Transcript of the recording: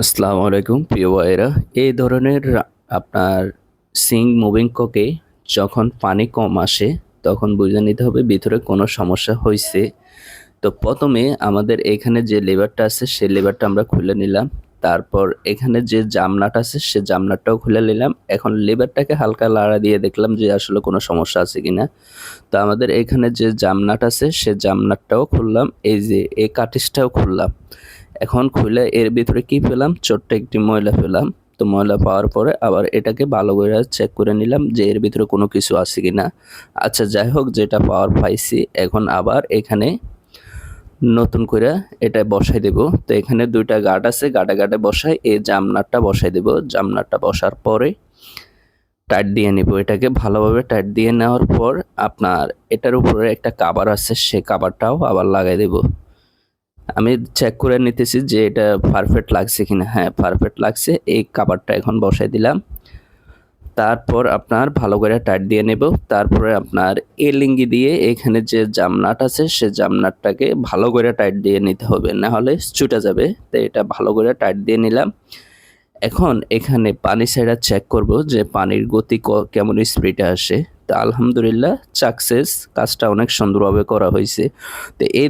আসসালামু আলাইকুম প্রিয় ভাইয়েরা। এই ধরনের আপনার সিঙ্ক মুভিং কোকে যখন পানি কম আসে তখন বুঝে নিতে হবে ভিতরে কোনো সমস্যা হইছে। তো ১ম এ আমাদের এখানে যে লেভারটা আছে সে লেভারটা আমরা খুলে নিলাম। তারপর এখানে যে জামনাট আছে সে জামনাটটাও খুলে নিলাম। এখন লেভারটাকে হালকা লাড়া দিয়ে দেখলাম যে আসলে কোনো সমস্যা আছে কিনা। তো আমাদের এখানে যে জামনাট আছে সে জামনাটটাও খুললাম। এই যে এই কার্ট্রিজটাও খুললাম। এখন খুলে এর ভিতরে কি পেলাম? ছোট্ট একটি ময়লা পেলাম। তো ময়লা পাওয়ার পরে আবার এটাকে ভালো কইরা চেক করে নিলাম যে এর ভিতরে কোনো কিছু আছে কিনা। আচ্ছা যাই হোক যেটা পাওয়ার পাইছি এখন আবার এখানে নতুন কইরা এটা বসাই দেব। তো এখানে ২ টা গার্ড আছে, গার্ডে বসাই এই জামনাটটা বসাই দেব। জামনাটটা বসার পরে টাইট দিয়ে নিব। এটাকে ভালোভাবে টাইট দিয়ে নেওয়ার পর আপনার এটার উপরে একটা কভার আছে সে কভারটাও আবার লাগাই দেব। আমি চেক করে নিতেছি যে এটা পারফেক্ট লাগছে কিনা। হ্যাঁ, পারফেক্ট লাগছে। এই কভারটা এখন বসাই দিলাম। তারপর আপনার ভালো করে টাইট দিয়ে নেব। তারপরে আপনার এলিঙ্গি দিয়ে এখানে যে জামনাট আছে সে জামনাটটাকে ভালো করে টাইট দিয়ে নিতে হবে। না হলে ছুটে যাবে। তো এটা ভালো করে টাইট দিয়ে নিলাম। এখন এখানে পানি ছাইড়া চেক করব যে পানির গতি কেমন স্পিডে আসে। তো আলহামদুলিল্লাহ সাকসেস, কাজটা অনেক সুন্দরভাবে করা হইছে। তো এই